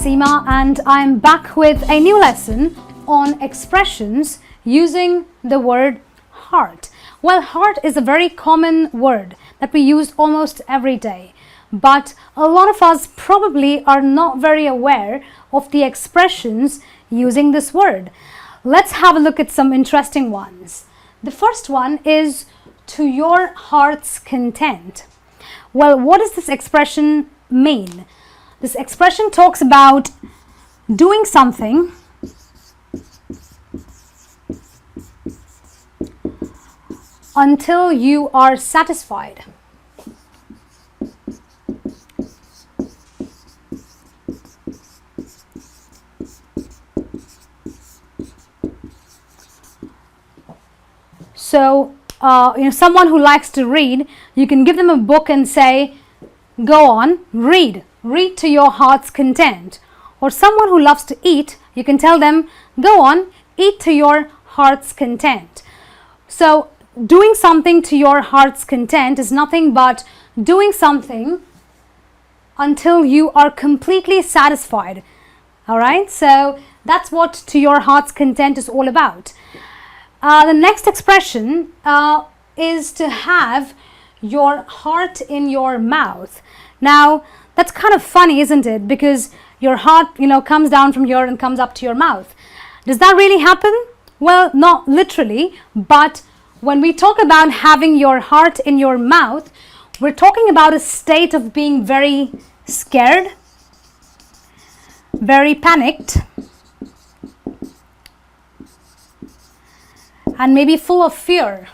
Seema, and I'm back with a new lesson on expressions using the word heart. Well, heart is a very common word that we use almost every day, but a lot of us probably are not very aware of the expressions using this word. Let's have a look at some interesting ones. The first one is to your heart's content. Well, what does this expression mean? This expression talks about doing something until you are satisfied. So, someone who likes to read, you can give them a book and say, go on, read to your heart's content. Or someone who loves to eat, you can tell them, go on, eat to your heart's content. So, doing something to your heart's content is nothing but doing something until you are completely satisfied. Alright, so that's what to your heart's content is all about. The next expression is to have your heart in your mouth. Now, that's kind of funny, isn't it? Because your heart, comes down from here and comes up to your mouth. Does that really happen? Well, not literally, but when we talk about having your heart in your mouth, we're talking about a state of being very scared, very panicked, and maybe full of fear.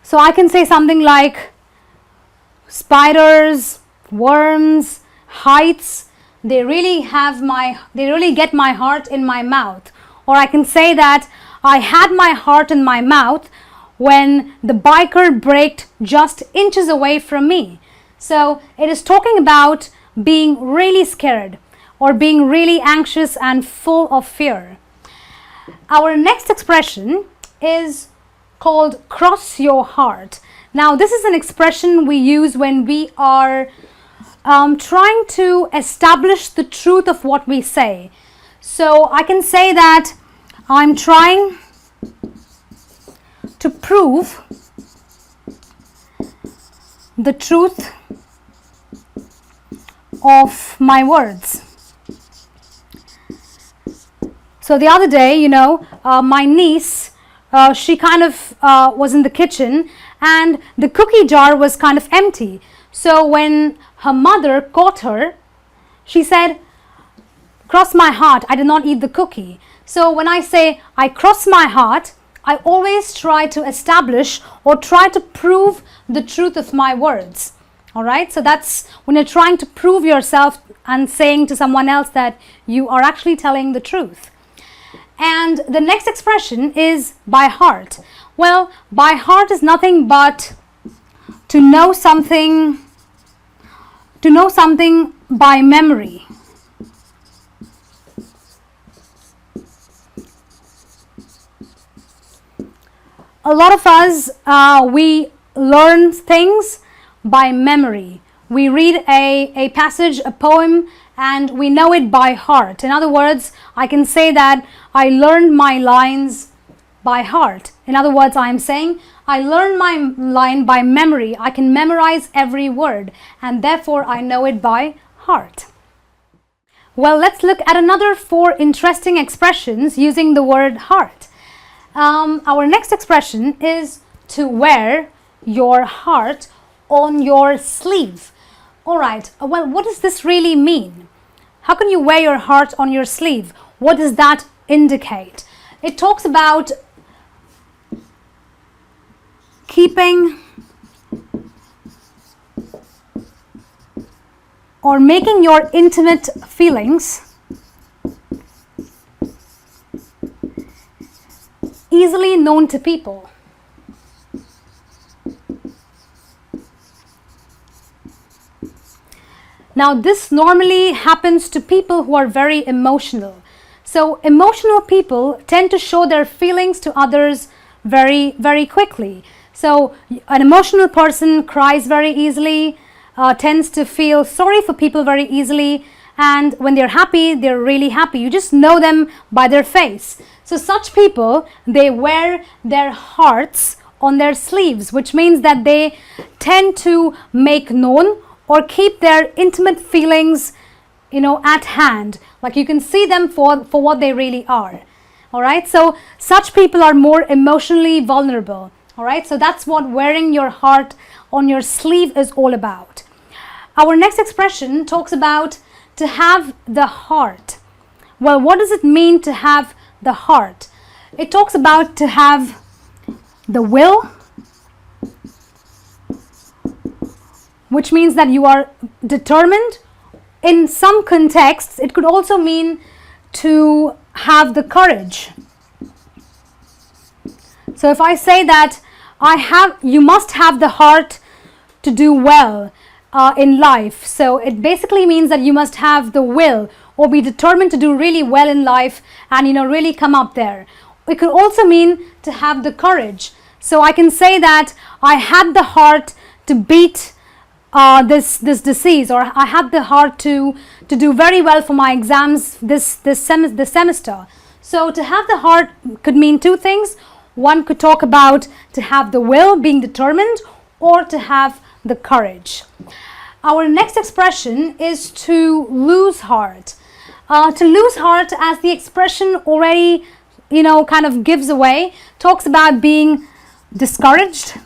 So I can say something like spiders, worms, heights, they really get my heart in my mouth. Or I can say that I had my heart in my mouth when the biker braked just inches away from me. So it is talking about being really scared or being really anxious and full of fear. Our next expression is called cross your heart. Now, this is an expression we use when we are trying to establish the truth of what we say. So I can say that I'm trying to prove the truth of my words. So the other day, my niece, she kind of was in the kitchen and the cookie jar was kind of empty. So when her mother caught her, she said, cross my heart, I did not eat the cookie. So when I say I cross my heart, I always try to establish or try to prove the truth of my words. Alright, so that's when you're trying to prove yourself and saying to someone else that you are actually telling the truth. And the next expression is by heart. Well, by heart is nothing but to know something by memory. A lot of us, we learn things by memory. We read a passage, a poem, and we know it by heart. In other words, I can say that I learned my lines by heart. In other words, I am saying I learned my line by memory. I can memorize every word, and therefore I know it by heart. Well, let's look at another 4 interesting expressions using the word heart. Our next expression is to wear your heart on your sleeve. Alright, well, what does this really mean? How can you wear your heart on your sleeve? What does that indicate? It talks about keeping or making your intimate feelings easily known to people. Now, this normally happens to people who are very emotional. So, emotional people tend to show their feelings to others very, very quickly. So an emotional person cries very easily, tends to feel sorry for people very easily, and when they're happy, they're really happy. You just know them by their face. So such people, they wear their hearts on their sleeves, which means that they tend to make known or keep their intimate feelings, at hand. Like you can see them for what they really are. All right. So such people are more emotionally vulnerable. All right. So that's what wearing your heart on your sleeve is all about. Our next expression talks about to have the heart. Well, what does it mean to have the heart? It talks about to have the will, which means that you are determined. In some contexts, it could also mean to have the courage. So if I say that you must have the heart to do well in life. So it basically means that you must have the will or be determined to do really well in life and really come up there. It could also mean to have the courage. So I can say that I had the heart to beat this disease, or I had the heart to do very well for my exams this semester. So to have the heart could mean two things. One could talk about to have the will, being determined, or to have the courage. Our next expression is to lose heart. To lose heart, as the expression already kind of gives away, talks about being discouraged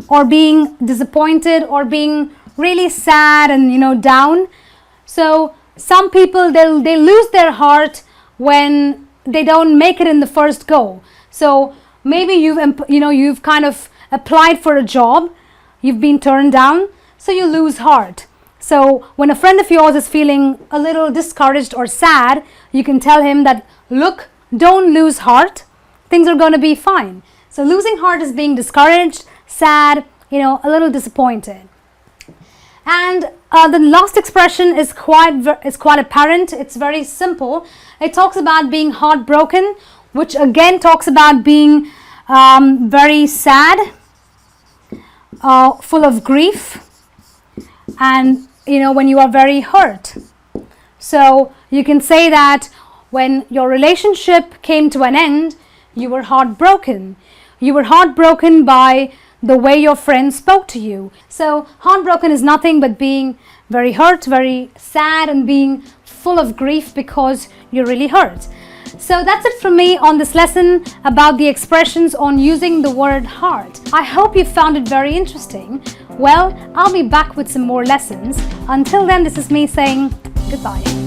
or being disappointed or being really sad and down. So some people, they lose their heart when they don't make it in the first go. So maybe you've kind of applied for a job, you've been turned down, so you lose heart. So when a friend of yours is feeling a little discouraged or sad, you can tell him that, look, don't lose heart, things are going to be fine. So losing heart is being discouraged, sad, a little disappointed. And the last expression is quite apparent. It's very simple. It talks about being heartbroken, which again talks about being very sad, full of grief, and when you are very hurt. So you can say that when your relationship came to an end, you were heartbroken. You were heartbroken by the way your friend spoke to you. So heartbroken is nothing but being very hurt, very sad, and being full of grief because you're really hurt. So that's it from me on this lesson about the expressions on using the word heart. I hope you found it very interesting. Well, I'll be back with some more lessons. Until then, this is me saying goodbye.